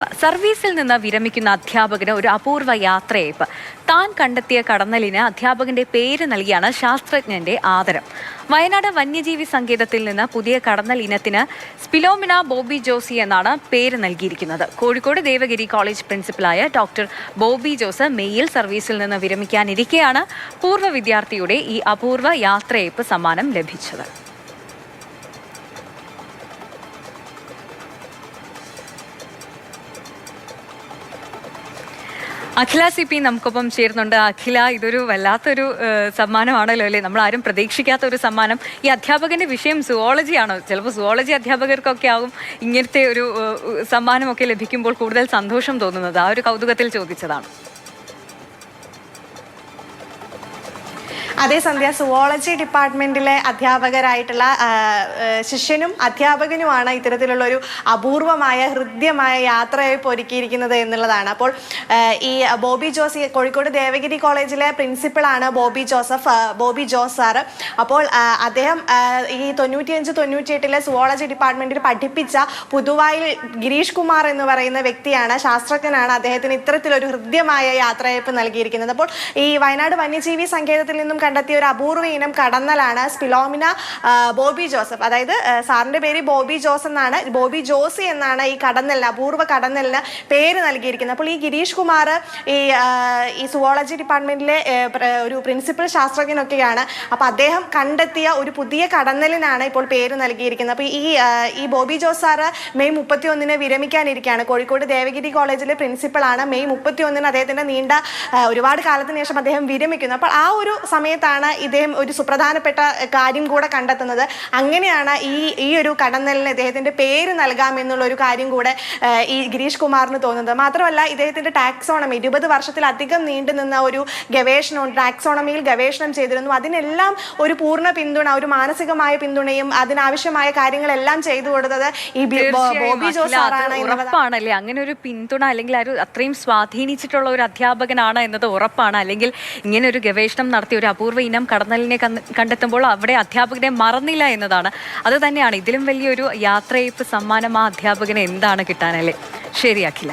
സർവീസിൽ നിന്ന് വിരമിക്കുന്ന അധ്യാപകന് ഒരു അപൂർവ യാത്രയയപ്പ്. താൻ കണ്ടെത്തിയ കടന്നലിന് അധ്യാപകന്റെ പേര് നൽകിയാണ് ശാസ്ത്രജ്ഞന്റെ ആദരം. വയനാട് വന്യജീവി സങ്കേതത്തിൽ നിന്ന് പുതിയ കടന്നൽ ഇനത്തിന് സ്പിലോമിന ബോബി ജോസി എന്നാണ് പേര് നൽകിയിരിക്കുന്നത്. കോഴിക്കോട് ദേവഗിരി കോളേജ് പ്രിൻസിപ്പലായ ഡോക്ടർ ബോബി ജോസ് മെയ്യിൽ സർവീസിൽ നിന്ന് വിരമിക്കാനിരിക്കെയാണ് പൂർവ്വ വിദ്യാർത്ഥിയുടെ ഈ അപൂർവ യാത്രയയപ്പ് സമ്മാനം ലഭിച്ചത്. അഖില CP നമുക്കൊപ്പം ചേരുന്നുണ്ട്. അഖില, ഇതൊരു വല്ലാത്തൊരു സമ്മാനമാണല്ലോ അല്ലേ? നമ്മൾ ആരും പ്രതീക്ഷിക്കാത്ത ഒരു സമ്മാനം. ഈ അധ്യാപകന്റെ വിഷയം സുവോളജി ആണോ? ചിലപ്പോൾ സുവോളജി അധ്യാപകർക്കൊക്കെ ആവും ഇങ്ങനത്തെ ഒരു സമ്മാനമൊക്കെ ലഭിക്കുമ്പോൾ കൂടുതൽ സന്തോഷം തോന്നുന്നത്. ആ ഒരു കൗതുകത്തിൽ ചോദിച്ചതാണ്. അതേ സന്ധ്യ, സുവോളജി ഡിപ്പാർട്ട്മെന്റിലെ അധ്യാപകരായിട്ടുള്ള ശിഷ്യനും അധ്യാപകനുമാണ് ഇത്തരത്തിലുള്ള ഒരു അപൂർവമായ ഹൃദ്യമായ യാത്രയയപ്പ് ഒരുക്കിയിരിക്കുന്നത് എന്നുള്ളതാണ്. അപ്പോൾ ഈ ബോബി ജോസ്, കോഴിക്കോട് ദേവഗിരി കോളേജിലെ പ്രിൻസിപ്പളാണ് ബോബി ജോസ് സാറ്. അപ്പോൾ അദ്ദേഹം ഈ 95-98 സുവോളജി ഡിപ്പാർട്ട്മെന്റിൽ പഠിപ്പിച്ച പുതുവായിൽ ഗിരീഷ് കുമാർ എന്ന് പറയുന്ന വ്യക്തിയാണ്, ശാസ്ത്രജ്ഞനാണ്. അദ്ദേഹത്തിന് ഇത്തരത്തിലൊരു ഹൃദ്യമായ യാത്രയയപ്പ് നൽകിയിരിക്കുന്നത്. അപ്പോൾ ഈ വയനാട് വന്യജീവി സങ്കേതത്തിൽ നിന്നും കണ്ടെത്തിയ ഒരു അപൂർവ ഇനം കടന്നലാണ് സ്പിലോമിന ബോബി ജോസഫ്. അതായത് സാറിന്റെ പേര് ബോബി ജോസ് എന്നാണ്, ബോബി ജോസി എന്നാണ് ഈ കടന്നലിന്, അപൂർവ കടന്നലിന് പേര് നൽകിയിരിക്കുന്നത്. അപ്പോൾ ഈ ഗിരീഷ് കുമാർ ഈ സുവോളജി ഡിപ്പാർട്ട്മെന്റിലെ ഒരു പ്രിൻസിപ്പൽ ശാസ്ത്രജ്ഞനൊക്കെയാണ്. അപ്പോൾ അദ്ദേഹം കണ്ടെത്തിയ ഒരു പുതിയ കടന്നലിനാണ് ഇപ്പോൾ പേര് നൽകിയിരിക്കുന്നത്. അപ്പോൾ ഈ ബോബി ജോസ് സാറ് മെയ് 31 വിരമിക്കാനിരിക്കുകയാണ്. കോഴിക്കോട് ദേവഗിരി കോളേജിലെ പ്രിൻസിപ്പളാണ്. മെയ് 31 അദ്ദേഹത്തിന്റെ നീണ്ട ഒരുപാട് കാലത്തിന് ശേഷം അദ്ദേഹം വിരമിക്കുന്നു. അപ്പോൾ ആ ഒരു സമയത്താണ് ഇദ്ദേഹം ഒരു സുപ്രധാനപ്പെട്ട കാര്യം കൂടെ കണ്ടെത്തുന്നത്. അങ്ങനെയാണ് ഈ ഒരു കടന്നലിന് ഇദ്ദേഹത്തിന്റെ പേര് നൽകാമെന്നുള്ള ഒരു കാര്യം കൂടെ ഈ ഗിരീഷ് കുമാറിന് തോന്നുന്നത്. മാത്രമല്ല, ഇദ്ദേഹത്തിന്റെ ടാക്സോണമി 20 വർഷത്തിലധികം നീണ്ടു നിന്ന ഒരു ഗവേഷണം, ടാക്സോണമിയിൽ ഗവേഷണം ചെയ്തിരുന്നു. അതിനെല്ലാം ഒരു പൂർണ്ണ പിന്തുണ, ഒരു മാനസികമായ പിന്തുണയും അതിനാവശ്യമായ കാര്യങ്ങളെല്ലാം ചെയ്തു കൊടുത്തത് ഈ ബോബി ജോസ് സാറാണ്. ഉറപ്പാണല്ലേ അങ്ങനെ ഒരു പിന്തുണ, അല്ലെങ്കിൽ അത്രയും സ്വാധീനിച്ചിട്ടുള്ള ഒരു അധ്യാപകനാണ് എന്നത് ഉറപ്പാണ്. അല്ലെങ്കിൽ ഇങ്ങനെ ഒരു ഗവേഷണം നടത്തിയ ഒരു അപൂർവ ഇനം കടന്നലിനെ കണ്ടെത്തുമ്പോൾ അവിടെ അധ്യാപകനെ മറന്നില്ല എന്നതാണ്. അത് തന്നെയാണ് ഇതിലും വലിയൊരു യാത്രയയപ്പ് സമ്മാനം ആ അധ്യാപകന് എന്താണ് കിട്ടാനല്ലേ? ശരി അഖില.